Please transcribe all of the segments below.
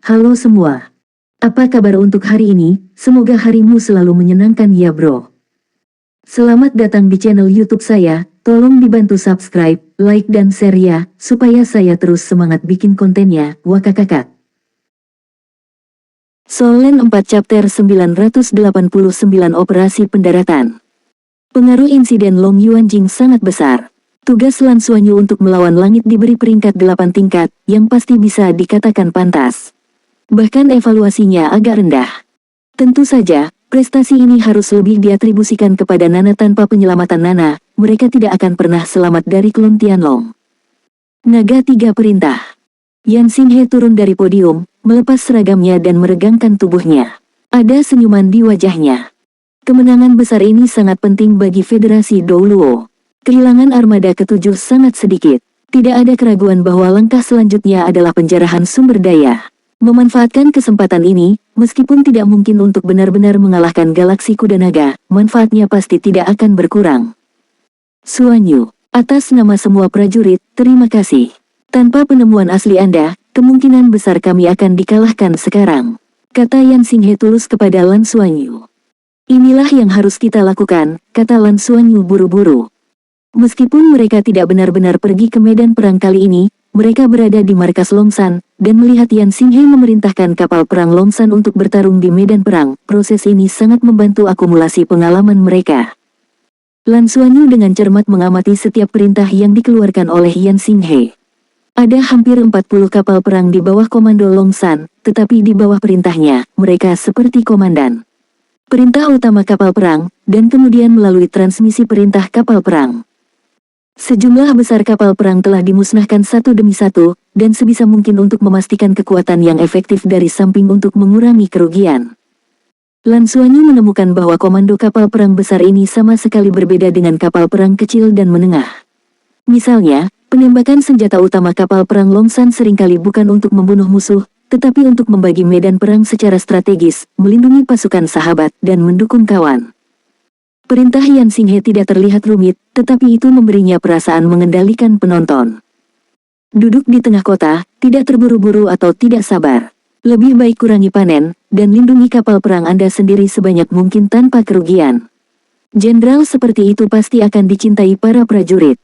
Halo semua. Apa kabar untuk hari ini? Semoga harimu selalu menyenangkan ya bro. Selamat datang di channel YouTube saya. Tolong dibantu subscribe, like dan share ya, supaya saya terus semangat bikin kontennya. Wakakakak. Solen 4 Chapter 989 Operasi Pendaratan. Pengaruh insiden Long Yuanjing sangat besar. Tugas Lan Xuanyu untuk melawan langit diberi peringkat 8 tingkat, yang pasti bisa dikatakan pantas. Bahkan evaluasinya agak rendah. Tentu saja, prestasi ini harus lebih diatribusikan kepada Nana. Tanpa penyelamatan Nana, mereka tidak akan pernah selamat dari klon Tianlong. Naga 3 perintah. Yan Xinghe turun dari podium, melepas seragamnya dan meregangkan tubuhnya. Ada senyuman di wajahnya. Kemenangan besar ini sangat penting bagi Federasi Douluo. Kehilangan armada ketujuh sangat sedikit. Tidak ada keraguan bahwa langkah selanjutnya adalah penjarahan sumber daya. Memanfaatkan kesempatan ini, meskipun tidak mungkin untuk benar-benar mengalahkan galaksi kuda naga, manfaatnya pasti tidak akan berkurang. Xuanyu, atas nama semua prajurit, terima kasih. Tanpa penemuan asli Anda, kemungkinan besar kami akan dikalahkan sekarang, kata Yan Xinghe tulus kepada Lan Xuanyu. Inilah yang harus kita lakukan, kata Lan Xuanyu buru-buru. Meskipun mereka tidak benar-benar pergi ke medan perang kali ini, mereka berada di markas Longshan, dan melihat Yan Xinghe memerintahkan kapal perang Longshan untuk bertarung di medan perang. Proses ini sangat membantu akumulasi pengalaman mereka. Lan Xuanyu dengan cermat mengamati setiap perintah yang dikeluarkan oleh Yan Xinghe. Ada hampir 40 kapal perang di bawah komando Longshan, tetapi di bawah perintahnya, mereka seperti komandan. Perintah utama kapal perang, dan kemudian melalui transmisi perintah kapal perang. Sejumlah besar kapal perang telah dimusnahkan satu demi satu, dan sebisa mungkin untuk memastikan kekuatan yang efektif dari samping untuk mengurangi kerugian. Lan Xuanyu menemukan bahwa komando kapal perang besar ini sama sekali berbeda dengan kapal perang kecil dan menengah. Misalnya, penembakan senjata utama kapal perang Longshan seringkali bukan untuk membunuh musuh, tetapi untuk membagi medan perang secara strategis, melindungi pasukan sahabat, dan mendukung kawan. Perintah Yan Xinghe tidak terlihat rumit, tetapi itu memberinya perasaan mengendalikan penonton. Duduk di tengah kota, tidak terburu-buru atau tidak sabar. Lebih baik kurangi panen, dan lindungi kapal perang Anda sendiri sebanyak mungkin tanpa kerugian. Jenderal seperti itu pasti akan dicintai para prajurit.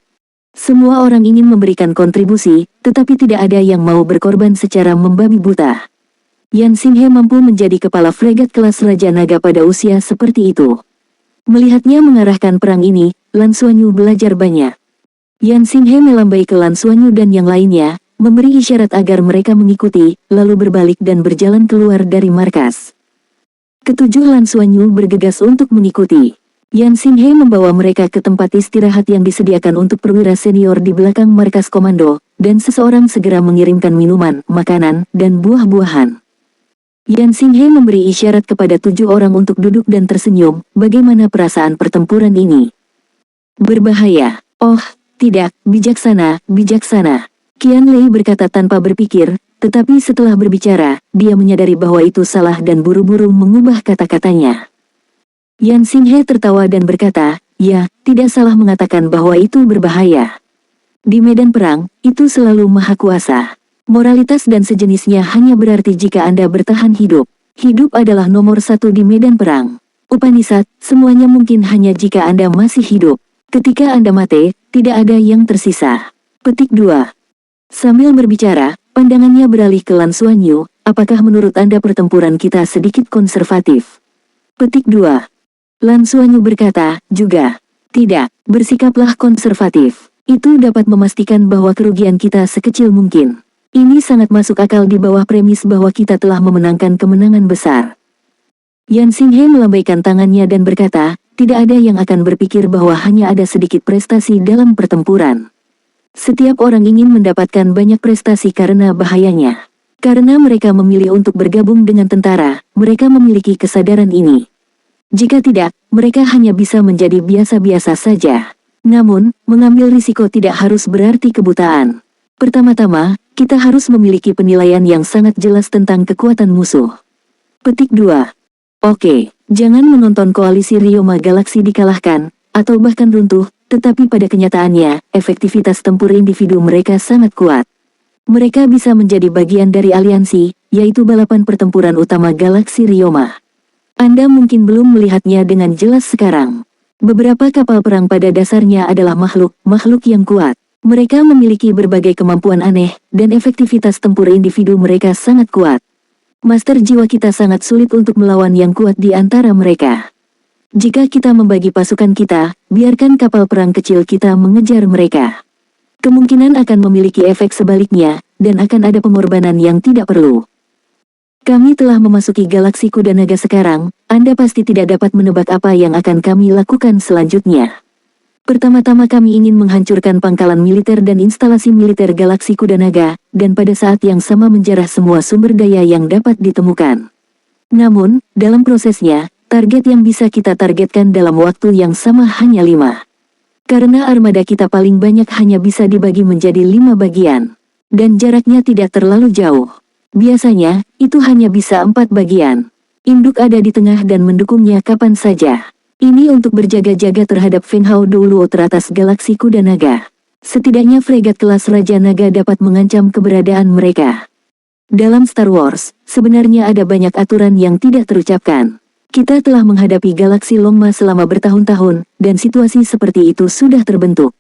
Semua orang ingin memberikan kontribusi, tetapi tidak ada yang mau berkorban secara membabi buta. Yan Xinghe mampu menjadi kepala fregat kelas Raja Naga pada usia seperti itu. Melihatnya mengarahkan perang ini, Lan Xuanyu belajar banyak. Yan Xinghe melambai ke Lan Xuanyu dan yang lainnya, memberi isyarat agar mereka mengikuti, lalu berbalik dan berjalan keluar dari markas. Ketujuh Lan Xuanyu bergegas untuk mengikuti. Yan Xinghe membawa mereka ke tempat istirahat yang disediakan untuk perwira senior di belakang markas komando, dan seseorang segera mengirimkan minuman, makanan, dan buah-buahan. Yan Xinghe memberi isyarat kepada 7 orang untuk duduk dan tersenyum. Bagaimana perasaan pertempuran ini? Berbahaya. Oh, tidak, bijaksana, bijaksana. Qian Lei berkata tanpa berpikir, tetapi setelah berbicara, dia menyadari bahwa itu salah dan buru-buru mengubah kata-katanya. Yan Xinghe tertawa dan berkata, ya, tidak salah mengatakan bahwa itu berbahaya. Di medan perang, itu selalu maha kuasa. Moralitas dan sejenisnya hanya berarti jika Anda bertahan hidup. Hidup adalah nomor satu di medan perang. Upanishad, semuanya mungkin hanya jika Anda masih hidup. Ketika Anda mati, tidak ada yang tersisa. Petik 2. Sambil berbicara, pandangannya beralih ke Lan Xuanyu, apakah menurut Anda pertempuran kita sedikit konservatif? Petik 2. Lan Xuanyu berkata, juga. Tidak, bersikaplah konservatif. Itu dapat memastikan bahwa kerugian kita sekecil mungkin. Ini sangat masuk akal di bawah premis bahwa kita telah memenangkan kemenangan besar. Yan Xinghe melambaikan tangannya dan berkata, tidak ada yang akan berpikir bahwa hanya ada sedikit prestasi dalam pertempuran. Setiap orang ingin mendapatkan banyak prestasi karena bahayanya. Karena mereka memilih untuk bergabung dengan tentara, mereka memiliki kesadaran ini. Jika tidak, mereka hanya bisa menjadi biasa-biasa saja. Namun, mengambil risiko tidak harus berarti kebutaan. Pertama-tama, kita harus memiliki penilaian yang sangat jelas tentang kekuatan musuh. Petik 2. Oke, jangan menonton koalisi Ryoma Galaksi dikalahkan, atau bahkan runtuh, tetapi pada kenyataannya, efektivitas tempur individu mereka sangat kuat. Mereka bisa menjadi bagian dari aliansi, yaitu balapan pertempuran utama galaksi Ryoma. Anda mungkin belum melihatnya dengan jelas sekarang. Beberapa kapal perang pada dasarnya adalah makhluk yang kuat. Mereka memiliki berbagai kemampuan aneh, dan efektivitas tempur individu mereka sangat kuat. Master jiwa kita sangat sulit untuk melawan yang kuat di antara mereka. Jika kita membagi pasukan kita, biarkan kapal perang kecil kita mengejar mereka. Kemungkinan akan memiliki efek sebaliknya, dan akan ada pengorbanan yang tidak perlu. Kami telah memasuki galaksi kuda naga sekarang, Anda pasti tidak dapat menebak apa yang akan kami lakukan selanjutnya. Pertama-tama kami ingin menghancurkan pangkalan militer dan instalasi militer galaksi kuda naga, dan pada saat yang sama menjarah semua sumber daya yang dapat ditemukan. Namun, dalam prosesnya, target yang bisa kita targetkan dalam waktu yang sama hanya 5. Karena armada kita paling banyak hanya bisa dibagi menjadi 5 bagian. Dan jaraknya tidak terlalu jauh. Biasanya, itu hanya bisa 4 bagian. Induk ada di tengah dan mendukungnya kapan saja. Ini untuk berjaga-jaga terhadap Feng Hao Douluo teratas galaksi kuda naga. Setidaknya fregat kelas Raja Naga dapat mengancam keberadaan mereka. Dalam Star Wars, sebenarnya ada banyak aturan yang tidak terucapkan. Kita telah menghadapi galaksi Longma selama bertahun-tahun, dan situasi seperti itu sudah terbentuk.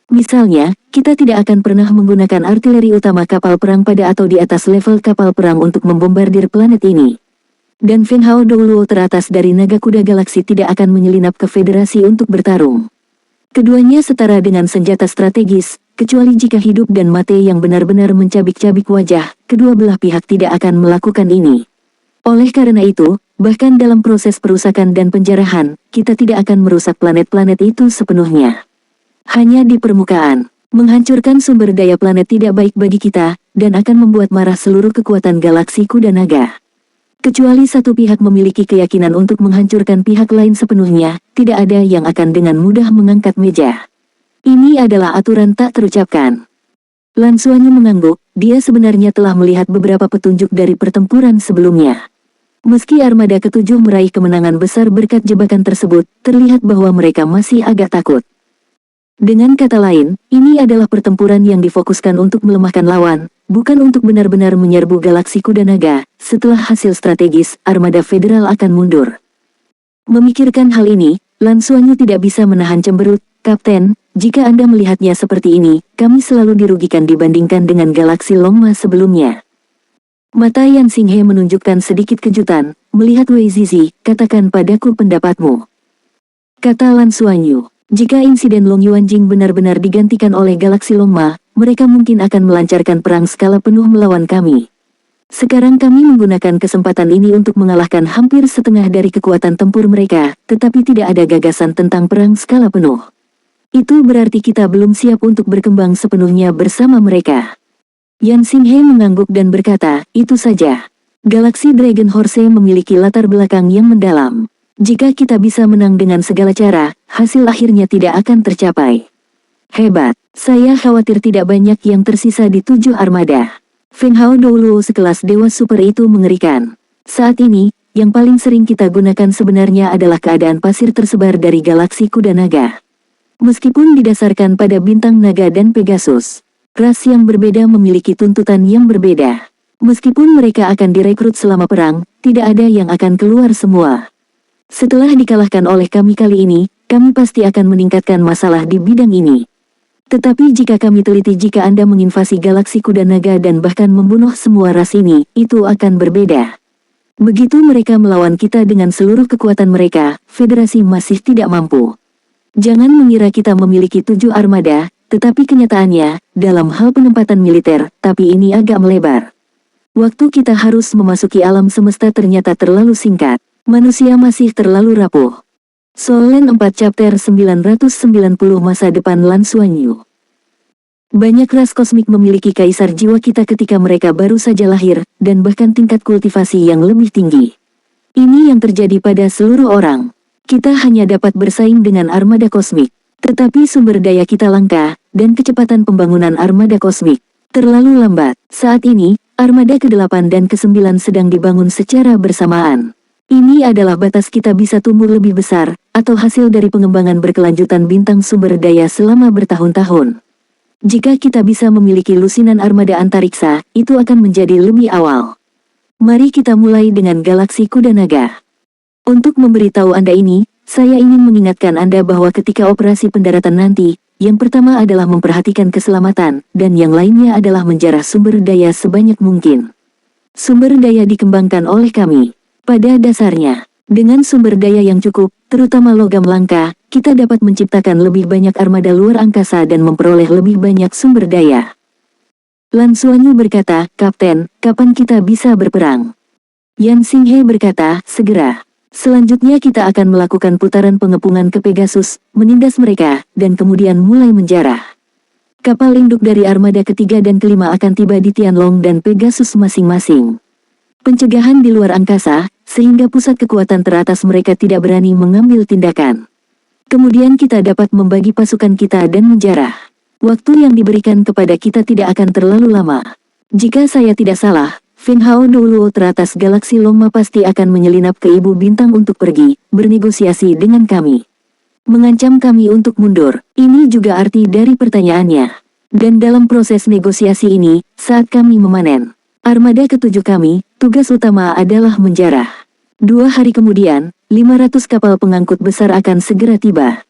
Misalnya, kita tidak akan pernah menggunakan artileri utama kapal perang pada atau di atas level kapal perang untuk membombardir planet ini. Dan Feng Hao Douluo teratas dari naga kuda galaksi tidak akan menyelinap ke federasi untuk bertarung. Keduanya setara dengan senjata strategis, kecuali jika hidup dan mati yang benar-benar mencabik-cabik wajah, kedua belah pihak tidak akan melakukan ini. Oleh karena itu, bahkan dalam proses perusakan dan penjarahan, kita tidak akan merusak planet-planet itu sepenuhnya. Hanya di permukaan, menghancurkan sumber daya planet tidak baik bagi kita, dan akan membuat marah seluruh kekuatan galaksi kuda naga. Kecuali satu pihak memiliki keyakinan untuk menghancurkan pihak lain sepenuhnya, tidak ada yang akan dengan mudah mengangkat meja. Ini adalah aturan tak terucapkan. Lan Xuanyu mengangguk, dia sebenarnya telah melihat beberapa petunjuk dari pertempuran sebelumnya. Meski armada ketujuh meraih kemenangan besar berkat jebakan tersebut, terlihat bahwa mereka masih agak takut. Dengan kata lain, ini adalah pertempuran yang difokuskan untuk melemahkan lawan, bukan untuk benar-benar menyerbu galaksi kuda naga. Setelah hasil strategis, armada federal akan mundur. Memikirkan hal ini, Lan Xuanyu tidak bisa menahan cemberut. Kapten, jika Anda melihatnya seperti ini, kami selalu dirugikan dibandingkan dengan galaksi Longma sebelumnya. Mata Yan Xinghe menunjukkan sedikit kejutan, melihat Wei Zizi, katakan padaku pendapatmu. Kata Lan Xuanyu. Jika insiden Long Yuanjing benar-benar digantikan oleh galaksi Longma, mereka mungkin akan melancarkan perang skala penuh melawan kami. Sekarang kami menggunakan kesempatan ini untuk mengalahkan hampir setengah dari kekuatan tempur mereka, tetapi tidak ada gagasan tentang perang skala penuh. Itu berarti kita belum siap untuk berkembang sepenuhnya bersama mereka. Yan Xinghe mengangguk dan berkata, itu saja. Galaksi Dragon Horse memiliki latar belakang yang mendalam. Jika kita bisa menang dengan segala cara, hasil akhirnya tidak akan tercapai. Hebat, saya khawatir tidak banyak yang tersisa di 7 armada. Feng Hao Douluo sekelas dewa super itu mengerikan. Saat ini, yang paling sering kita gunakan sebenarnya adalah keadaan pasir tersebar dari galaksi kuda naga. Meskipun didasarkan pada bintang naga dan Pegasus, ras yang berbeda memiliki tuntutan yang berbeda. Meskipun mereka akan direkrut selama perang, tidak ada yang akan keluar semua. Setelah dikalahkan oleh kami kali ini, kami pasti akan meningkatkan masalah di bidang ini. Tetapi jika kami teliti jika Anda menginvasi galaksi kuda naga dan bahkan membunuh semua ras ini, itu akan berbeda. Begitu mereka melawan kita dengan seluruh kekuatan mereka, federasi masih tidak mampu. Jangan mengira kita memiliki 7 armada, tetapi kenyataannya, dalam hal penempatan militer, tapi ini agak melebar. Waktu kita harus memasuki alam semesta ternyata terlalu singkat. Manusia masih terlalu rapuh. Solen 4 chapter 990 masa depan Lan Xuanyu. Banyak ras kosmik memiliki kaisar jiwa kita ketika mereka baru saja lahir, dan bahkan tingkat kultivasi yang lebih tinggi. Ini yang terjadi pada seluruh orang. Kita hanya dapat bersaing dengan armada kosmik. Tetapi sumber daya kita langka, dan kecepatan pembangunan armada kosmik terlalu lambat. Saat ini, armada ke-8 dan ke-9 sedang dibangun secara bersamaan. Ini adalah batas kita bisa tumbuh lebih besar, atau hasil dari pengembangan berkelanjutan bintang sumber daya selama bertahun-tahun. Jika kita bisa memiliki lusinan armada antariksa, itu akan menjadi lebih awal. Mari kita mulai dengan galaksi kuda naga. Untuk memberitahu Anda ini, saya ingin mengingatkan Anda bahwa ketika operasi pendaratan nanti, yang pertama adalah memperhatikan keselamatan, dan yang lainnya adalah menjarah sumber daya sebanyak mungkin. Sumber daya dikembangkan oleh kami. Pada dasarnya, dengan sumber daya yang cukup, terutama logam langka, kita dapat menciptakan lebih banyak armada luar angkasa dan memperoleh lebih banyak sumber daya. Lan Xuanyu berkata, Kapten, kapan kita bisa berperang? Yan Xinghe berkata, segera. Selanjutnya kita akan melakukan putaran pengepungan ke Pegasus, menindas mereka, dan kemudian mulai menjarah. Kapal induk dari armada ketiga dan kelima akan tiba di Tianlong dan Pegasus masing-masing. Pencegahan di luar angkasa, sehingga pusat kekuatan teratas mereka tidak berani mengambil tindakan. Kemudian kita dapat membagi pasukan kita dan menjarah. Waktu yang diberikan kepada kita tidak akan terlalu lama. Jika saya tidak salah, Feng Hao Douluo teratas galaksi Longma pasti akan menyelinap ke Ibu Bintang untuk pergi, bernegosiasi dengan kami. Mengancam kami untuk mundur, ini juga arti dari pertanyaannya. Dan dalam proses negosiasi ini, saat kami memanen armada ketujuh kami, tugas utama adalah menjarah. 2 hari kemudian, 500 kapal pengangkut besar akan segera tiba.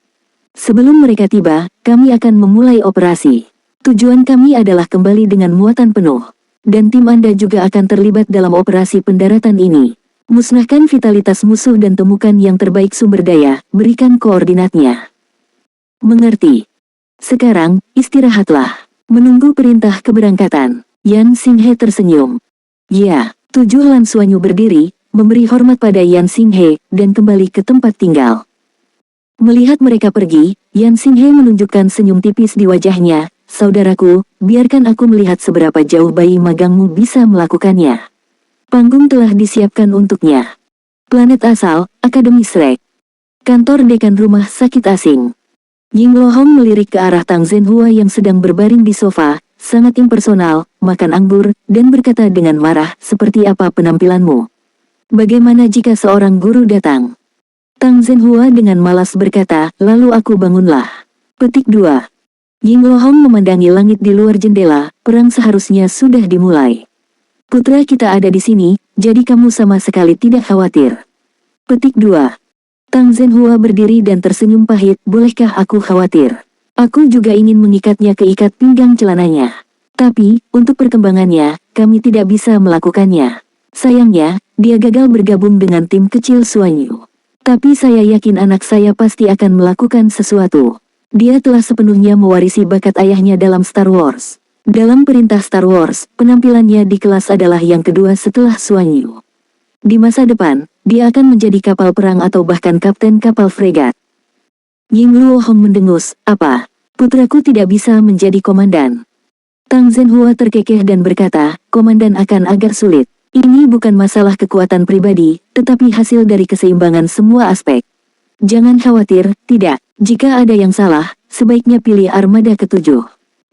Sebelum mereka tiba, kami akan memulai operasi. Tujuan kami adalah kembali dengan muatan penuh. Dan tim Anda juga akan terlibat dalam operasi pendaratan ini. Musnahkan vitalitas musuh dan temukan yang terbaik sumber daya, berikan koordinatnya. Mengerti. Sekarang, istirahatlah. Menunggu perintah keberangkatan. Yan Xinghe tersenyum. Ya, 7 Lan Xuanyu berdiri, memberi hormat pada Yan Xinghe, dan kembali ke tempat tinggal. Melihat mereka pergi, Yan Xinghe menunjukkan senyum tipis di wajahnya. Saudaraku, biarkan aku melihat seberapa jauh bayi magangmu bisa melakukannya. Panggung telah disiapkan untuknya. Planet asal, Akademi Shrek. Kantor dekan rumah sakit asing. Ying Lohong melirik ke arah Tang Zhenhua yang sedang berbaring di sofa, sangat impersonal, makan anggur, dan berkata dengan marah, seperti apa penampilanmu? Bagaimana jika seorang guru datang? Tang Zhenhua dengan malas berkata, lalu aku bangunlah. Petik 2. Ying Lohong memandangi langit di luar jendela, perang seharusnya sudah dimulai. Putra kita ada di sini, jadi kamu sama sekali tidak khawatir. Petik 2. Tang Zhenhua berdiri dan tersenyum pahit, bolehkah aku khawatir? Aku juga ingin mengikatnya ke ikat pinggang celananya. Tapi, untuk perkembangannya, kami tidak bisa melakukannya. Sayangnya, dia gagal bergabung dengan tim kecil Xuanyu. Tapi saya yakin anak saya pasti akan melakukan sesuatu. Dia telah sepenuhnya mewarisi bakat ayahnya dalam Star Wars. Dalam perintah Star Wars, penampilannya di kelas adalah yang kedua setelah Xuanyu. Di masa depan, dia akan menjadi kapal perang atau bahkan kapten kapal fregat. Ying Luohong mendengus, apa? Putraku tidak bisa menjadi komandan. Tang Zhenhua terkekeh dan berkata, komandan akan agak sulit. Ini bukan masalah kekuatan pribadi, tetapi hasil dari keseimbangan semua aspek. Jangan khawatir, tidak. Jika ada yang salah, sebaiknya pilih armada ketujuh.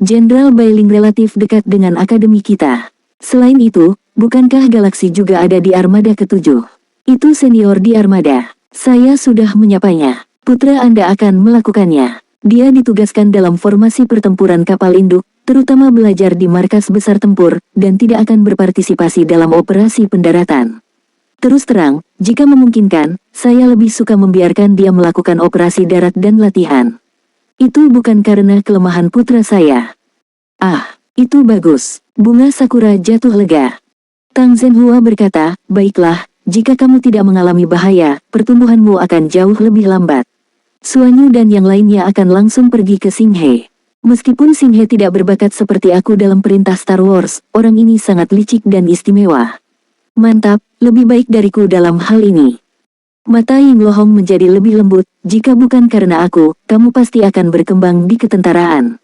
Jenderal Bailing relatif dekat dengan akademi kita. Selain itu, bukankah galaksi juga ada di armada ketujuh? Itu senior di armada. Saya sudah menyapanya. Putra Anda akan melakukannya. Dia ditugaskan dalam formasi pertempuran kapal induk, terutama belajar di markas besar tempur, dan tidak akan berpartisipasi dalam operasi pendaratan. Terus terang, jika memungkinkan, saya lebih suka membiarkan dia melakukan operasi darat dan latihan. Itu bukan karena kelemahan putra saya. Ah, itu bagus. Bunga sakura jatuh lega. Tang Zhenhua berkata, baiklah, jika kamu tidak mengalami bahaya, pertumbuhanmu akan jauh lebih lambat. Xuanyu dan yang lainnya akan langsung pergi ke Xinghe. Meskipun Xinghe tidak berbakat seperti aku dalam perintah Star Wars, orang ini sangat licik dan istimewa. Mantap, lebih baik dariku dalam hal ini. Mata Ying Lohong menjadi lebih lembut, jika bukan karena aku, kamu pasti akan berkembang di ketentaraan.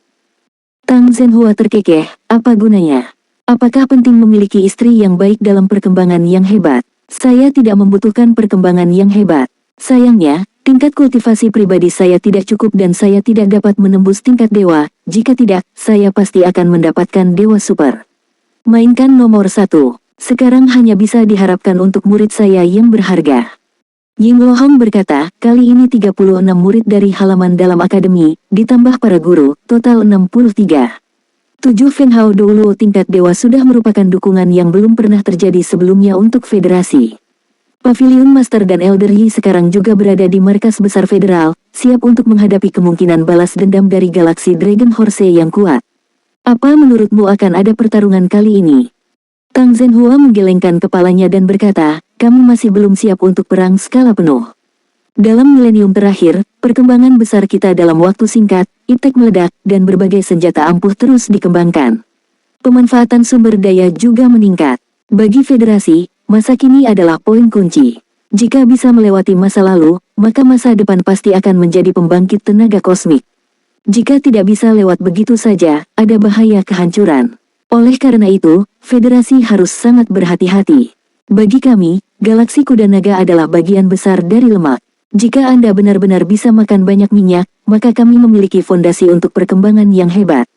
Tang Zhenhua terkekeh, apa gunanya? Apakah penting memiliki istri yang baik dalam perkembangan yang hebat? Saya tidak membutuhkan perkembangan yang hebat. Sayangnya, tingkat kultivasi pribadi saya tidak cukup dan saya tidak dapat menembus tingkat dewa. Jika tidak, saya pasti akan mendapatkan dewa super. Mainkan nomor 1. Sekarang hanya bisa diharapkan untuk murid saya yang berharga. Ying Lohong berkata, kali ini 36 murid dari halaman dalam akademi, ditambah para guru, total 63. 7 Feng Hao Douluo tingkat dewa sudah merupakan dukungan yang belum pernah terjadi sebelumnya untuk federasi. Pavilion Master dan Elder Yi sekarang juga berada di markas besar federal, siap untuk menghadapi kemungkinan balas dendam dari galaksi Dragon Horse yang kuat. Apa menurutmu akan ada pertarungan kali ini? Tang Zhenhua menggelengkan kepalanya dan berkata, kami masih belum siap untuk perang skala penuh. Dalam milenium terakhir, perkembangan besar kita dalam waktu singkat, iptek meledak, dan berbagai senjata ampuh terus dikembangkan. Pemanfaatan sumber daya juga meningkat. Bagi federasi, masa kini adalah poin kunci. Jika bisa melewati masa lalu, maka masa depan pasti akan menjadi pembangkit tenaga kosmik. Jika tidak bisa lewat begitu saja, ada bahaya kehancuran. Oleh karena itu, federasi harus sangat berhati-hati. Bagi kami, galaksi kuda naga adalah bagian besar dari lemak. Jika Anda benar-benar bisa makan banyak minyak, maka kami memiliki fondasi untuk perkembangan yang hebat.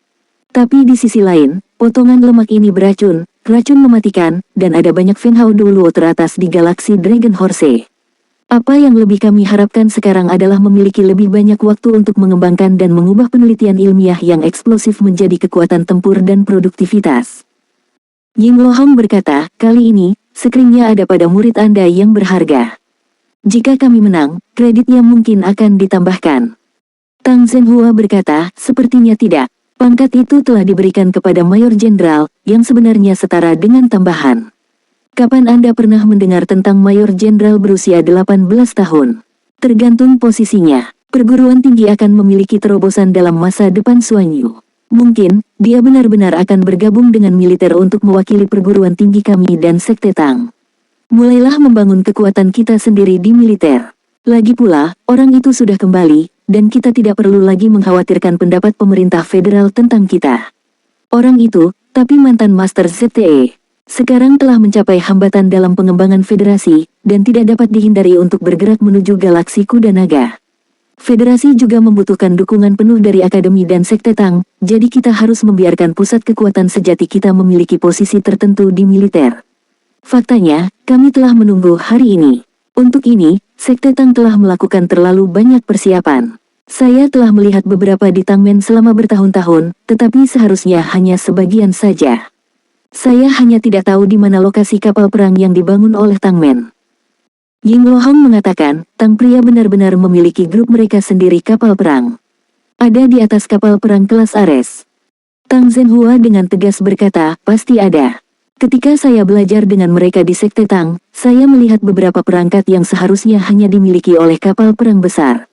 Tapi di sisi lain, potongan lemak ini beracun, racun mematikan, dan ada banyak Feng Hao Douluo teratas di galaksi Dragon Horse. Apa yang lebih kami harapkan sekarang adalah memiliki lebih banyak waktu untuk mengembangkan dan mengubah penelitian ilmiah yang eksplosif menjadi kekuatan tempur dan produktivitas. Ying Lohong berkata, kali ini, screen-nya ada pada murid Anda yang berharga. Jika kami menang, kreditnya mungkin akan ditambahkan. Tang Zhenhua berkata, sepertinya tidak. Pangkat itu telah diberikan kepada Mayor Jenderal, yang sebenarnya setara dengan tambahan. Kapan Anda pernah mendengar tentang Mayor Jenderal berusia 18 tahun? Tergantung posisinya, perguruan tinggi akan memiliki terobosan dalam masa depan Suanyu. Mungkin, dia benar-benar akan bergabung dengan militer untuk mewakili perguruan tinggi kami dan Sekte Tang. Mulailah membangun kekuatan kita sendiri di militer. Lagi pula, orang itu sudah kembali, dan kita tidak perlu lagi mengkhawatirkan pendapat pemerintah federal tentang kita. Orang itu, tapi mantan Master ZTE, sekarang telah mencapai hambatan dalam pengembangan federasi, dan tidak dapat dihindari untuk bergerak menuju galaksi kuda naga. Federasi juga membutuhkan dukungan penuh dari Akademi dan Sekte Tang, jadi kita harus membiarkan pusat kekuatan sejati kita memiliki posisi tertentu di militer. Faktanya, kami telah menunggu hari ini. Untuk ini, Sekte Tang telah melakukan terlalu banyak persiapan. Saya telah melihat beberapa di Tangmen selama bertahun-tahun, tetapi seharusnya hanya sebagian saja. Saya hanya tidak tahu di mana lokasi kapal perang yang dibangun oleh Tangmen. Ying Lohong mengatakan, Tang pria benar-benar memiliki grup mereka sendiri kapal perang. Ada di atas kapal perang kelas Ares. Tang Zhenhua dengan tegas berkata, pasti ada. Ketika saya belajar dengan mereka di Sekte Tang, saya melihat beberapa perangkat yang seharusnya hanya dimiliki oleh kapal perang besar.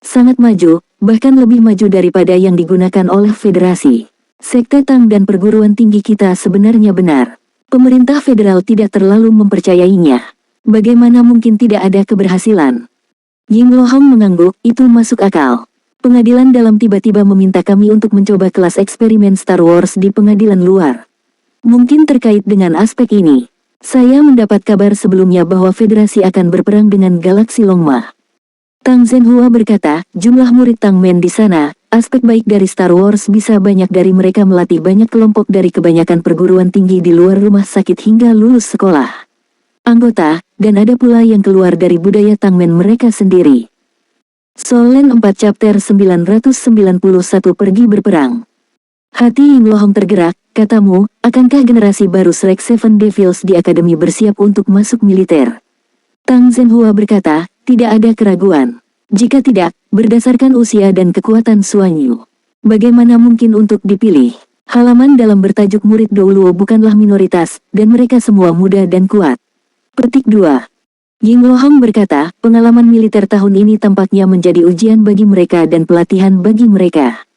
Sangat maju, bahkan lebih maju daripada yang digunakan oleh federasi. Sekte Tang dan perguruan tinggi kita sebenarnya benar. Pemerintah federal tidak terlalu mempercayainya. Bagaimana mungkin tidak ada keberhasilan? Ying Lohong mengangguk, itu masuk akal. Pengadilan dalam tiba-tiba meminta kami untuk mencoba kelas eksperimen Star Wars di pengadilan luar. Mungkin terkait dengan aspek ini. Saya mendapat kabar sebelumnya bahwa federasi akan berperang dengan galaksi Longma. Tang Zhenhua berkata, jumlah murid Tangmen di sana, aspek baik dari Star Wars bisa banyak dari mereka melatih banyak kelompok dari kebanyakan perguruan tinggi di luar rumah sakit hingga lulus sekolah. Anggota, dan ada pula yang keluar dari budaya Tangmen mereka sendiri. Solen 4 chapter 991 pergi berperang. Hati Ying Lohong tergerak, katamu, akankah generasi baru Shrek Seven Devils di Akademi bersiap untuk masuk militer? Tang Zhenhua berkata, tidak ada keraguan. Jika tidak, berdasarkan usia dan kekuatan Suanyu, bagaimana mungkin untuk dipilih? Halaman dalam bertajuk murid Douluo bukanlah minoritas, dan mereka semua muda dan kuat. Petik 2. Ying Lohong berkata, pengalaman militer tahun ini tampaknya menjadi ujian bagi mereka dan pelatihan bagi mereka.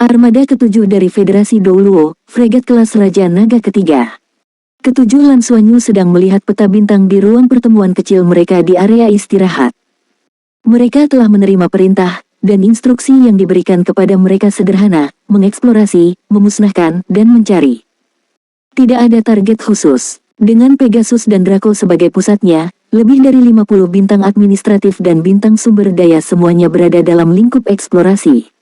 Armada ke-7 dari Federasi Douluo, fregat kelas Raja Naga ketiga. Ketujuh Lan Suanyu sedang melihat peta bintang di ruang pertemuan kecil mereka di area istirahat. Mereka telah menerima perintah, dan instruksi yang diberikan kepada mereka sederhana, mengeksplorasi, memusnahkan, dan mencari. Tidak ada target khusus. Dengan Pegasus dan Draco sebagai pusatnya, lebih dari 50 bintang administratif dan bintang sumber daya semuanya berada dalam lingkup eksplorasi.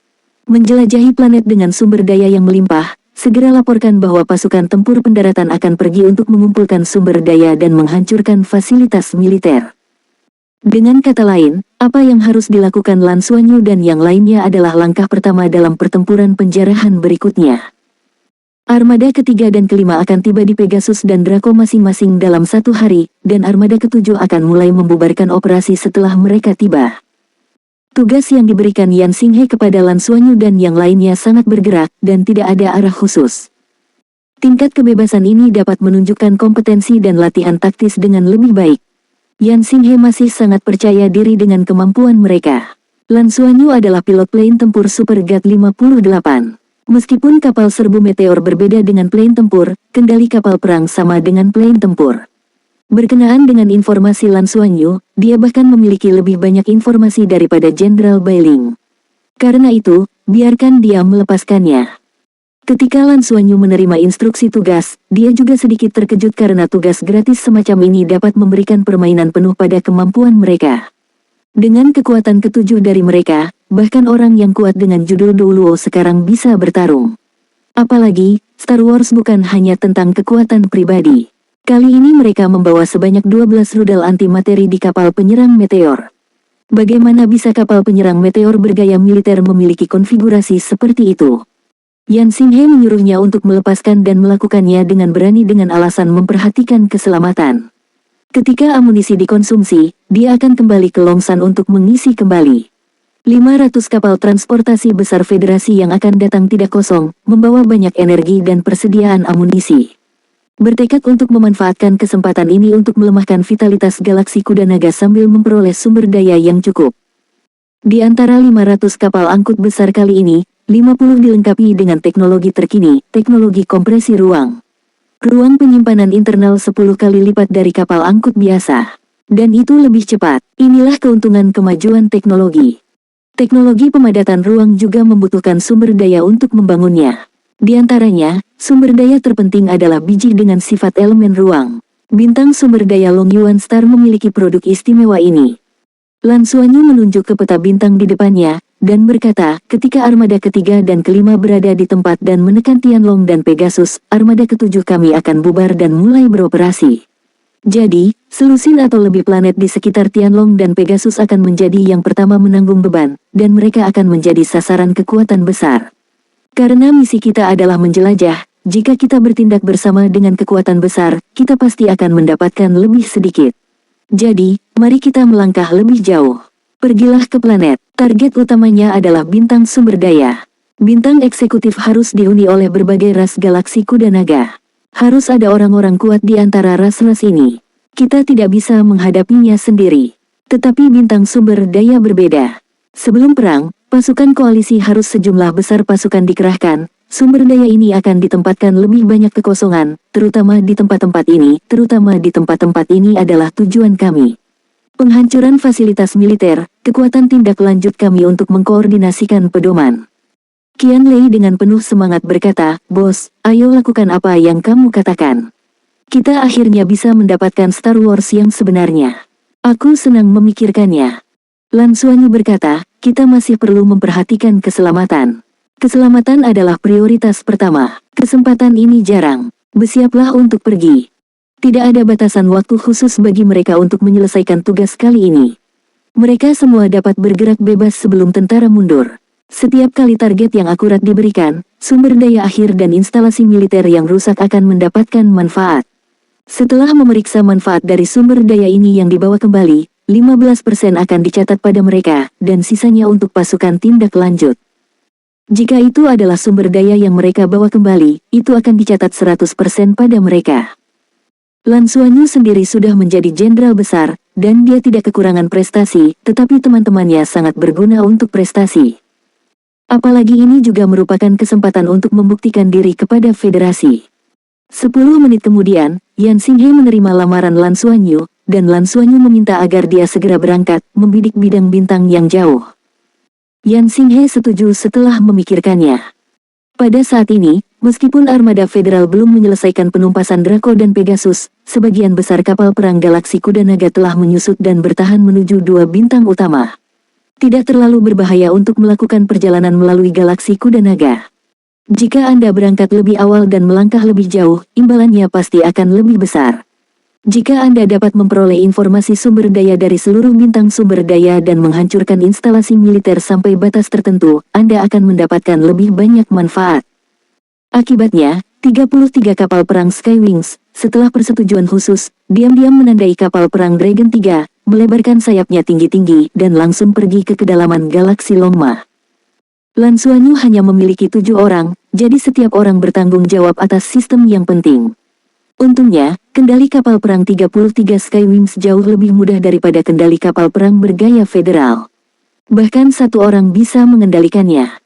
Menjelajahi planet dengan sumber daya yang melimpah, segera laporkan bahwa pasukan tempur pendaratan akan pergi untuk mengumpulkan sumber daya dan menghancurkan fasilitas militer. Dengan kata lain, Apa yang harus dilakukan Lan Xuanyu dan yang lainnya adalah langkah pertama dalam pertempuran penjarahan berikutnya. Armada ketiga dan kelima akan tiba di Pegasus dan Draco masing-masing dalam 1 hari, dan armada ketujuh akan mulai membubarkan operasi setelah mereka tiba. Tugas yang diberikan Yan Xinghe kepada Lan Xuanyu dan yang lainnya sangat bergerak, dan tidak ada arah khusus. Tingkat kebebasan ini dapat menunjukkan kompetensi dan latihan taktis dengan lebih baik. Yan Xinghe masih sangat percaya diri dengan kemampuan mereka. Lan Xuanyu adalah pilot plane tempur Super GAT-58. Meskipun kapal serbu meteor berbeda dengan plane tempur, kendali kapal perang sama dengan plane tempur. Berkenaan dengan informasi Lan Xuanyu, dia bahkan memiliki lebih banyak informasi daripada Jenderal Bailing. Karena itu, biarkan dia melepaskannya. Ketika Lan Xuanyu menerima instruksi tugas, dia juga sedikit terkejut karena tugas gratis semacam ini dapat memberikan permainan penuh pada kemampuan mereka. Dengan kekuatan ketujuh dari mereka, bahkan orang yang kuat dengan judul Douluo sekarang bisa bertarung. Apalagi, Star Wars bukan hanya tentang kekuatan pribadi. Kali ini mereka membawa sebanyak 12 rudal antimateri di kapal penyerang meteor. Bagaimana bisa kapal penyerang meteor bergaya militer memiliki konfigurasi seperti itu? Yan Xinghe menyuruhnya untuk melepaskan dan melakukannya dengan berani dengan alasan memperhatikan keselamatan. Ketika amunisi dikonsumsi, dia akan kembali ke Longsan untuk mengisi kembali. 500 kapal transportasi besar Federasi yang akan datang tidak kosong, membawa banyak energi dan persediaan amunisi. Bertekad untuk memanfaatkan kesempatan ini untuk melemahkan vitalitas galaksi kuda naga sambil memperoleh sumber daya yang cukup. Di antara 500 kapal angkut besar kali ini, 50 dilengkapi dengan teknologi terkini, teknologi kompresi ruang. Ruang penyimpanan internal 10 kali lipat dari kapal angkut biasa. Dan itu lebih cepat. Inilah keuntungan kemajuan teknologi. Teknologi pemadatan ruang juga membutuhkan sumber daya untuk membangunnya. Di antaranya, sumber daya terpenting adalah biji dengan sifat elemen ruang. Bintang sumber daya Long Yuan Star memiliki produk istimewa ini. Lan Xuanyu menunjuk ke peta bintang di depannya, dan berkata, ketika armada ketiga dan kelima berada di tempat dan menekan Tianlong dan Pegasus, armada ketujuh kami akan bubar dan mulai beroperasi. Jadi, Selusin atau lebih planet di sekitar Tianlong dan Pegasus akan menjadi yang pertama menanggung beban, dan mereka akan menjadi sasaran kekuatan besar. Karena misi kita adalah menjelajah, jika kita bertindak bersama dengan kekuatan besar, kita pasti akan mendapatkan lebih sedikit. Jadi, mari kita melangkah lebih jauh. Pergilah ke planet. Target utamanya adalah bintang sumber daya. Bintang eksekutif harus dihuni oleh berbagai ras galaksi kuda naga. Harus ada orang-orang kuat di antara ras-ras ini. Kita tidak bisa menghadapinya sendiri. Tetapi bintang sumber daya berbeda. Sebelum perang, pasukan koalisi harus sejumlah besar pasukan dikerahkan. Sumber daya ini akan ditempatkan lebih banyak kekosongan, terutama di tempat-tempat ini adalah tujuan kami. Penghancuran fasilitas militer, kekuatan tindak lanjut kami untuk mengkoordinasikan pedoman. Qian Lei dengan penuh semangat berkata, "Bos, ayo lakukan apa yang kamu katakan. Kita akhirnya bisa mendapatkan Star Wars yang sebenarnya. Aku senang memikirkannya." Lan Xuanyu berkata, "Kita masih perlu memperhatikan keselamatan. Keselamatan adalah prioritas pertama. Kesempatan ini jarang. Bersiaplah untuk pergi." Tidak ada batasan waktu khusus bagi mereka untuk menyelesaikan tugas kali ini. Mereka semua dapat bergerak bebas sebelum tentara mundur. Setiap kali target yang akurat diberikan, sumber daya akhir dan instalasi militer yang rusak akan mendapatkan manfaat. Setelah memeriksa manfaat dari sumber daya ini yang dibawa kembali, 15% akan dicatat pada mereka, dan sisanya untuk pasukan tindak lanjut. Jika itu adalah sumber daya yang mereka bawa kembali, itu akan dicatat 100% pada mereka. Lan Xuanyu sendiri sudah menjadi jenderal besar, dan dia tidak kekurangan prestasi, tetapi teman-temannya sangat berguna untuk prestasi. Apalagi ini juga merupakan kesempatan untuk membuktikan diri kepada Federasi. 10 menit kemudian, Yan Xinghe menerima lamaran Lan Xuanyu, dan Lan Xuanyu meminta agar dia segera berangkat, membidik bidang bintang yang jauh. Yan Xinghe setuju setelah memikirkannya. Pada saat ini, meskipun armada federal belum menyelesaikan penumpasan Draco dan Pegasus, sebagian besar kapal perang galaksi kuda naga telah menyusut dan bertahan menuju 2 bintang utama. Tidak terlalu berbahaya untuk melakukan perjalanan melalui galaksi kuda naga. Jika Anda berangkat lebih awal dan melangkah lebih jauh, imbalannya pasti akan lebih besar. Jika Anda dapat memperoleh informasi sumber daya dari seluruh bintang sumber daya dan menghancurkan instalasi militer sampai batas tertentu, Anda akan mendapatkan lebih banyak manfaat. Akibatnya, 33 kapal perang Skywings, setelah persetujuan khusus, diam-diam menandai kapal perang Dragon 3, melebarkan sayapnya tinggi-tinggi dan langsung pergi ke kedalaman galaksi Longma. Lan Xuanyu hanya memiliki 7 orang, jadi setiap orang bertanggung jawab atas sistem yang penting. Untungnya, kendali kapal perang 33 Skywings jauh lebih mudah daripada kendali kapal perang bergaya federal. Bahkan satu orang bisa mengendalikannya.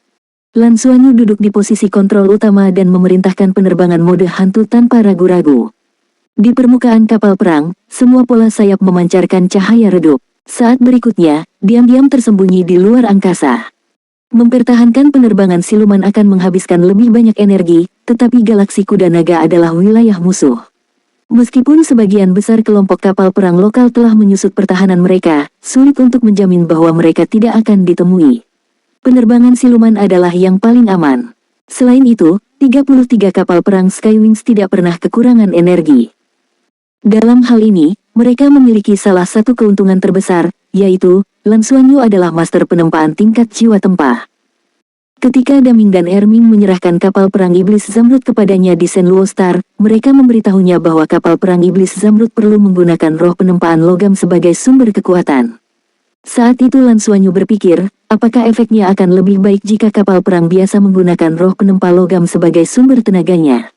Lan Xuanyu duduk di posisi kontrol utama dan memerintahkan penerbangan mode hantu tanpa ragu-ragu. Di permukaan kapal perang, semua pola sayap memancarkan cahaya redup. Saat berikutnya, diam-diam tersembunyi di luar angkasa. Mempertahankan penerbangan siluman akan menghabiskan lebih banyak energi, tetapi galaksi kuda naga adalah wilayah musuh. Meskipun sebagian besar kelompok kapal perang lokal telah menyusut pertahanan mereka, sulit untuk menjamin bahwa mereka tidak akan ditemui. Penerbangan siluman adalah yang paling aman. Selain itu, 33 kapal perang Skywings tidak pernah kekurangan energi. Dalam hal ini, mereka memiliki salah satu keuntungan terbesar, yaitu, Lan Xuanyu adalah master penempaan tingkat jiwa tempah. Ketika Daming dan Erming menyerahkan kapal perang Iblis Zamrud kepadanya di Senluo Star, mereka memberitahunya bahwa kapal perang Iblis Zamrud perlu menggunakan roh penempaan logam sebagai sumber kekuatan. Saat itu Lan Xuanyu berpikir, apakah efeknya akan lebih baik jika kapal perang biasa menggunakan roh penempa logam sebagai sumber tenaganya?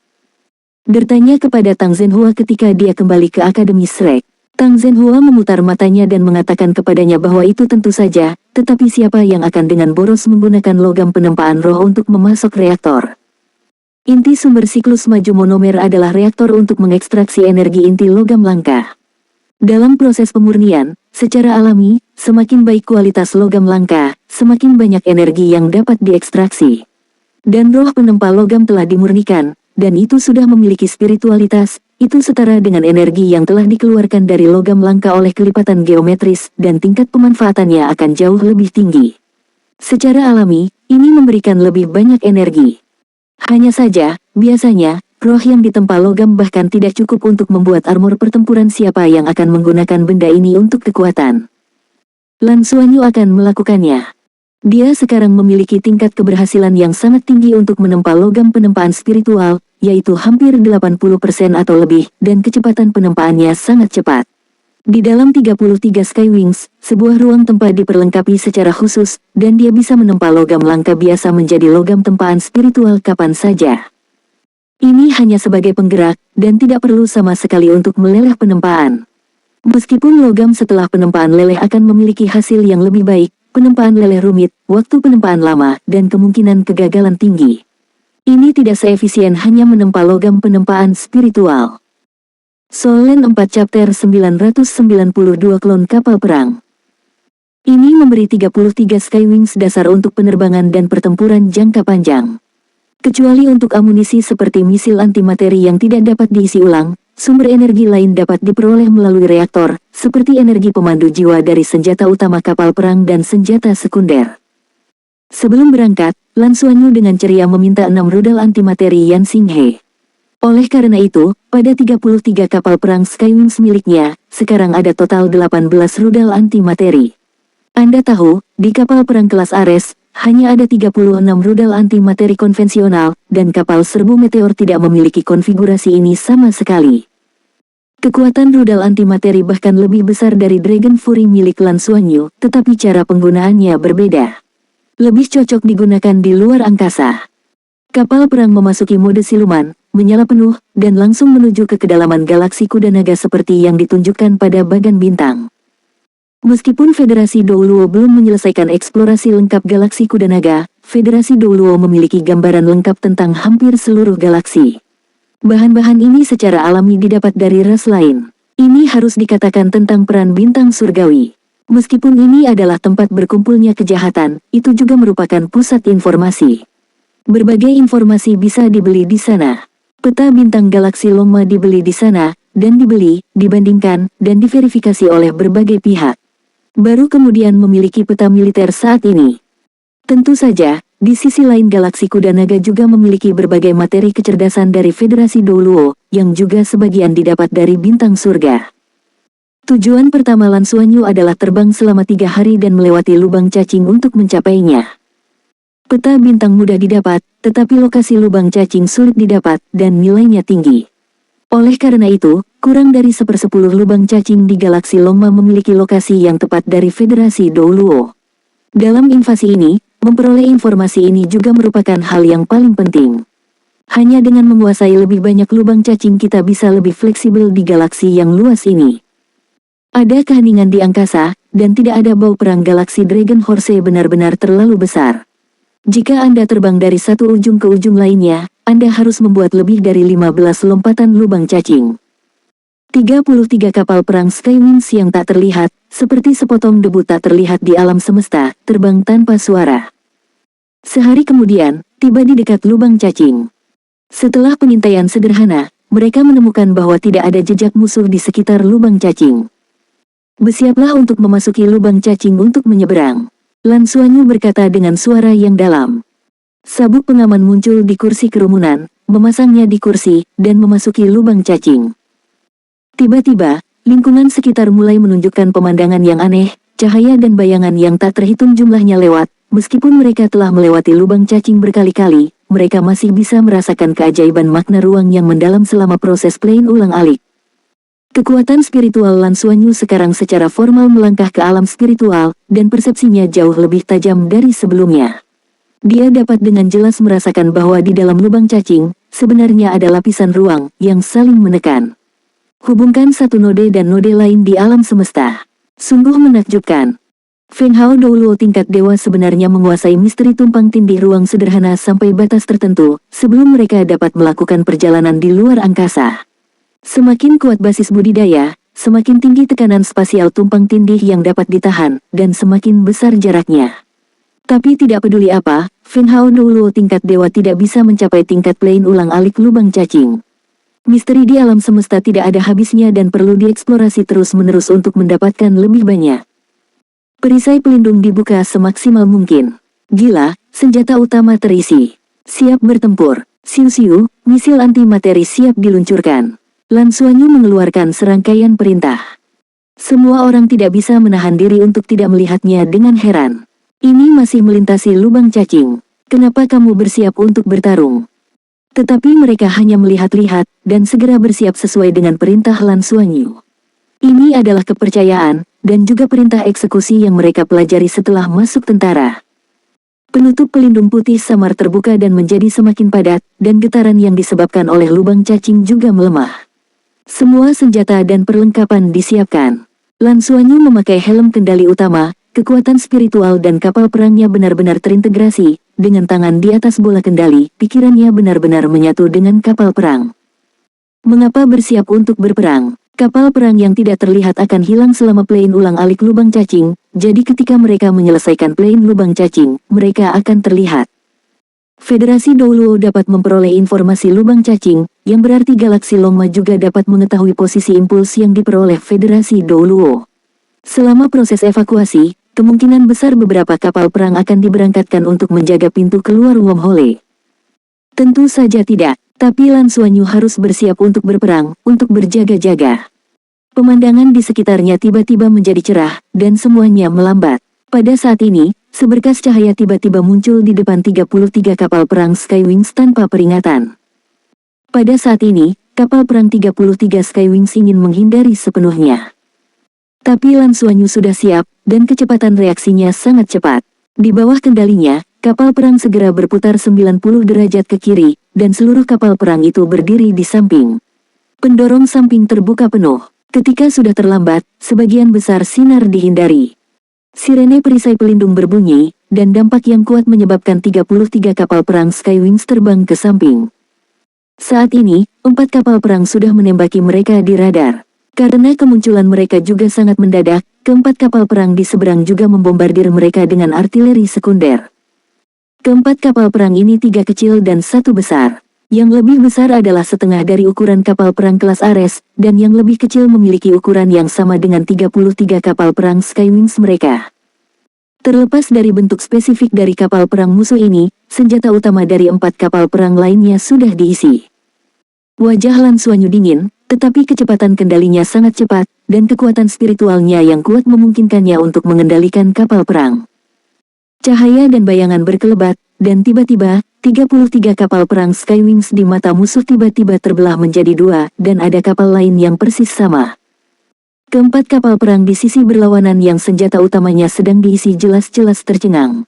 Bertanya kepada Tang Zhenhua ketika dia kembali ke Akademi Shrek. Tang Zhenhua memutar matanya dan mengatakan kepadanya bahwa itu tentu saja, tetapi siapa yang akan dengan boros menggunakan logam penempaan roh untuk memasok reaktor? Inti sumber siklus maju monomer adalah reaktor untuk mengekstraksi energi inti logam langka. Dalam proses pemurnian, secara alami, semakin baik kualitas logam langka, semakin banyak energi yang dapat diekstraksi. Dan roh penempa logam telah dimurnikan, dan itu sudah memiliki spiritualitas, itu setara dengan energi yang telah dikeluarkan dari logam langka oleh kelipatan geometris, dan tingkat pemanfaatannya akan jauh lebih tinggi. Secara alami, ini memberikan lebih banyak energi. Hanya saja, biasanya, roh yang ditempa logam bahkan tidak cukup untuk membuat armor pertempuran siapa yang akan menggunakan benda ini untuk kekuatan. Lan Xuanyu akan melakukannya. Dia sekarang memiliki tingkat keberhasilan yang sangat tinggi untuk menempa logam penempaan spiritual, yaitu hampir 80% atau lebih, dan kecepatan penempaannya sangat cepat. Di dalam 33 Skywings, sebuah ruang tempa diperlengkapi secara khusus, dan dia bisa menempa logam langka biasa menjadi logam tempaan spiritual kapan saja. Ini hanya sebagai penggerak, dan tidak perlu sama sekali untuk meleleh penempaan. Meskipun logam setelah penempaan leleh akan memiliki hasil yang lebih baik, penempaan leleh rumit, waktu penempaan lama, dan kemungkinan kegagalan tinggi. Ini tidak seefisien hanya menempa logam penempaan spiritual. Solen 4 Chapter 992 Klon Kapal Perang. Ini memberi 33 Skywings dasar untuk penerbangan dan pertempuran jangka panjang. Kecuali untuk amunisi seperti misil antimateri yang tidak dapat diisi ulang, sumber energi lain dapat diperoleh melalui reaktor, seperti energi pemandu jiwa dari senjata utama kapal perang dan senjata sekunder. Sebelum berangkat, Lan Xuanyu dengan ceria meminta 6 rudal antimateri Yan Xinghe. Oleh karena itu, pada 33 kapal perang Skywings miliknya, sekarang ada total 18 rudal antimateri. Anda tahu, di kapal perang kelas Ares, hanya ada 36 rudal antimateri konvensional, dan kapal serbu meteor tidak memiliki konfigurasi ini sama sekali. Kekuatan rudal antimateri bahkan lebih besar dari Dragon Fury milik Lan Xuanyu, tetapi cara penggunaannya berbeda. Lebih cocok digunakan di luar angkasa. Kapal perang memasuki mode siluman, menyala penuh, dan langsung menuju ke kedalaman galaksi kuda naga seperti yang ditunjukkan pada bagan bintang. Meskipun Federasi Douluo belum menyelesaikan eksplorasi lengkap galaksi kuda naga, Federasi Douluo memiliki gambaran lengkap tentang hampir seluruh galaksi. Bahan-bahan ini secara alami didapat dari ras lain. Ini harus dikatakan tentang peran bintang surgawi. Meskipun ini adalah tempat berkumpulnya kejahatan, itu juga merupakan pusat informasi. Berbagai informasi bisa dibeli di sana. Peta bintang galaksi Longma dibeli di sana, dan dibeli, dibandingkan, dan diverifikasi oleh berbagai pihak. Baru kemudian memiliki peta militer saat ini. Tentu saja, Di sisi lain galaksi Kuda Naga juga memiliki berbagai materi kecerdasan dari Federasi Douluo, yang juga sebagian didapat dari bintang surga. Tujuan pertama Lan Xuanyu adalah terbang selama 3 hari dan melewati lubang cacing untuk mencapainya. Peta bintang mudah didapat, tetapi lokasi lubang cacing sulit didapat dan nilainya tinggi. Oleh karena itu, kurang dari 1/10 lubang cacing di galaksi Longma memiliki lokasi yang tepat dari Federasi Douluo. Dalam invasi ini, memperoleh informasi ini juga merupakan hal yang paling penting. Hanya dengan menguasai lebih banyak lubang cacing kita bisa lebih fleksibel di galaksi yang luas ini. Ada keheningan di angkasa, dan tidak ada bau perang galaksi Dragon Horse benar-benar terlalu besar. Jika Anda terbang dari satu ujung ke ujung lainnya, Anda harus membuat lebih dari 15 lompatan lubang cacing. 33 kapal perang Skywings yang tak terlihat, seperti sepotong debu tak terlihat di alam semesta, terbang tanpa suara. Sehari kemudian, tiba di dekat lubang cacing. Setelah pengintaian sederhana, mereka menemukan bahwa tidak ada jejak musuh di sekitar lubang cacing. Bersiaplah untuk memasuki lubang cacing untuk menyeberang. Lan Xuanyu berkata dengan suara yang dalam. Sabuk pengaman muncul di kursi kerumunan, memasangnya di kursi, dan memasuki lubang cacing. Tiba-tiba, lingkungan sekitar mulai menunjukkan pemandangan yang aneh, cahaya dan bayangan yang tak terhitung jumlahnya lewat. Meskipun mereka telah melewati lubang cacing berkali-kali, mereka masih bisa merasakan keajaiban makna ruang yang mendalam selama proses plane ulang-alik. Kekuatan spiritual Lan Xuanyu sekarang secara formal melangkah ke alam spiritual, dan persepsinya jauh lebih tajam dari sebelumnya. Dia dapat dengan jelas merasakan bahwa di dalam lubang cacing, sebenarnya ada lapisan ruang yang saling menekan. Hubungkan satu node dan node lain di alam semesta. Sungguh menakjubkan. Feng Hao Douluo tingkat dewa sebenarnya menguasai misteri tumpang tindih ruang sederhana sampai batas tertentu, sebelum mereka dapat melakukan perjalanan di luar angkasa. Semakin kuat basis budidaya, semakin tinggi tekanan spasial tumpang tindih yang dapat ditahan, dan semakin besar jaraknya. Tapi tidak peduli apa, Feng Hao Douluo tingkat dewa tidak bisa mencapai tingkat plane ulang-alik lubang cacing. Misteri di alam semesta tidak ada habisnya dan perlu dieksplorasi terus-menerus untuk mendapatkan lebih banyak. Perisai pelindung dibuka semaksimal mungkin. Gila, senjata utama terisi. Siap bertempur. Siu-siu, misil anti-materi siap diluncurkan. Lan Xuanyu mengeluarkan serangkaian perintah. Semua orang tidak bisa menahan diri untuk tidak melihatnya dengan heran. Ini masih melintasi lubang cacing. Kenapa kamu bersiap untuk bertarung? Tetapi mereka hanya melihat-lihat, dan segera bersiap sesuai dengan perintah Lan Xuanyu. Ini adalah kepercayaan, dan juga perintah eksekusi yang mereka pelajari setelah masuk tentara. Penutup pelindung putih samar terbuka dan menjadi semakin padat, dan getaran yang disebabkan oleh lubang cacing juga melemah. Semua senjata dan perlengkapan disiapkan. Lan Xuanyu memakai helm kendali utama, kekuatan spiritual dan kapal perangnya benar-benar terintegrasi. Dengan tangan di atas bola kendali, pikirannya benar-benar menyatu dengan kapal perang. Mengapa bersiap untuk berperang? Kapal perang yang tidak terlihat akan hilang selama plane ulang-alik lubang cacing, jadi ketika mereka menyelesaikan plane lubang cacing, mereka akan terlihat. Federasi Douluo dapat memperoleh informasi lubang cacing, yang berarti galaksi Longma juga dapat mengetahui posisi impuls yang diperoleh Federasi Douluo. Selama proses evakuasi, kemungkinan besar beberapa kapal perang akan diberangkatkan untuk menjaga pintu keluar wormhole. Tentu saja tidak, tapi Lan Xuanyu harus bersiap untuk berperang, untuk berjaga-jaga. Pemandangan di sekitarnya tiba-tiba menjadi cerah, dan semuanya melambat. Pada saat ini, seberkas cahaya tiba-tiba muncul di depan 33 kapal perang Skywings tanpa peringatan. Pada saat ini, kapal perang 33 Skywings ingin menghindari sepenuhnya. Tapi Lan Xuanyu sudah siap, dan kecepatan reaksinya sangat cepat. Di bawah kendalinya, kapal perang segera berputar 90 derajat ke kiri, dan seluruh kapal perang itu berdiri di samping. Pendorong samping terbuka penuh. Ketika sudah terlambat, sebagian besar sinar dihindari. Sirene perisai pelindung berbunyi, dan dampak yang kuat menyebabkan 33 kapal perang Skywings terbang ke samping. Saat ini, 4 kapal perang sudah menembaki mereka di radar. Karena kemunculan mereka juga sangat mendadak, keempat kapal perang di seberang juga membombardir mereka dengan artileri sekunder. Keempat kapal perang ini 3 kecil dan 1 besar. Yang lebih besar adalah setengah dari ukuran kapal perang kelas Ares, dan yang lebih kecil memiliki ukuran yang sama dengan 33 kapal perang Skywings mereka. Terlepas dari bentuk spesifik dari kapal perang musuh ini, senjata utama dari 4 kapal perang lainnya sudah diisi. Wajah Lan Xuanyu dingin, tetapi kecepatan kendalinya sangat cepat, dan kekuatan spiritualnya yang kuat memungkinkannya untuk mengendalikan kapal perang. Cahaya dan bayangan berkelebat, dan tiba-tiba, 33 kapal perang Skywings di mata musuh tiba-tiba terbelah menjadi 2, dan ada kapal lain yang persis sama. Keempat kapal perang di sisi berlawanan yang senjata utamanya sedang diisi jelas-jelas tercengang.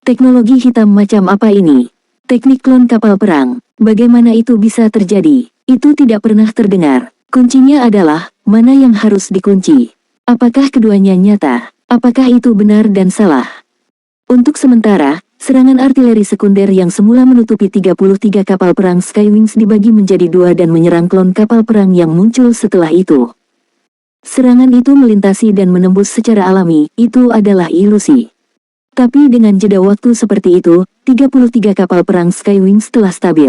Teknologi hitam macam apa ini? Teknik klon kapal perang. Bagaimana itu bisa terjadi? Itu tidak pernah terdengar. Kuncinya adalah, mana yang harus dikunci? Apakah keduanya nyata? Apakah itu benar dan salah? Untuk sementara, serangan artileri sekunder yang semula menutupi 33 kapal perang Skywings dibagi menjadi 2 dan menyerang klon kapal perang yang muncul setelah itu. Serangan itu melintasi dan menembus secara alami, itu adalah ilusi. Tapi dengan jeda waktu seperti itu, 33 kapal perang Skywings telah stabil.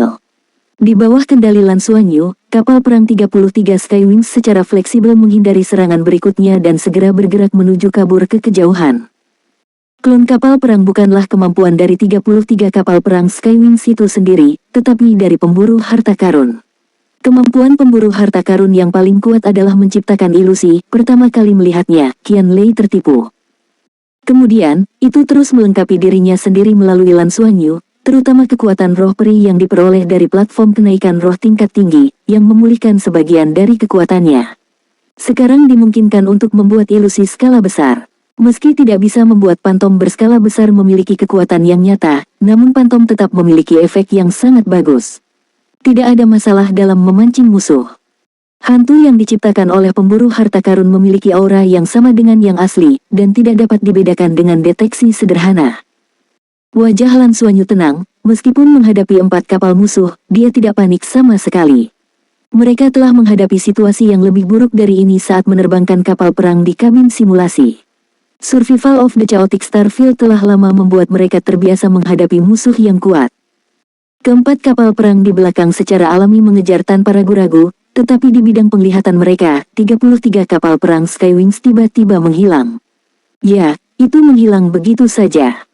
Di bawah kendali Lan Xuanyu, kapal perang 33 Skywings secara fleksibel menghindari serangan berikutnya dan segera bergerak menuju kabur ke kejauhan. Klon kapal perang bukanlah kemampuan dari 33 kapal perang Skywings itu sendiri, tetapi dari pemburu harta karun. Kemampuan pemburu harta karun yang paling kuat adalah menciptakan ilusi. Pertama kali melihatnya, Qian Lei tertipu. Kemudian, itu terus melengkapi dirinya sendiri melalui Lan Xuanyu, terutama kekuatan roh peri yang diperoleh dari platform kenaikan roh tingkat tinggi, yang memulihkan sebagian dari kekuatannya. Sekarang dimungkinkan untuk membuat ilusi skala besar. Meski tidak bisa membuat pantom berskala besar memiliki kekuatan yang nyata, namun pantom tetap memiliki efek yang sangat bagus. Tidak ada masalah dalam memancing musuh. Hantu yang diciptakan oleh pemburu harta karun memiliki aura yang sama dengan yang asli, dan tidak dapat dibedakan dengan deteksi sederhana. Wajah Lan Xuanyu tenang, meskipun menghadapi 4 kapal musuh, dia tidak panik sama sekali. Mereka telah menghadapi situasi yang lebih buruk dari ini saat menerbangkan kapal perang di kabin simulasi. Survival of the Chaotic Starfield telah lama membuat mereka terbiasa menghadapi musuh yang kuat. Keempat kapal perang di belakang secara alami mengejar tanpa ragu-ragu, tetapi di bidang penglihatan mereka, 33 kapal perang Skywings tiba-tiba menghilang. Ya, itu menghilang begitu saja.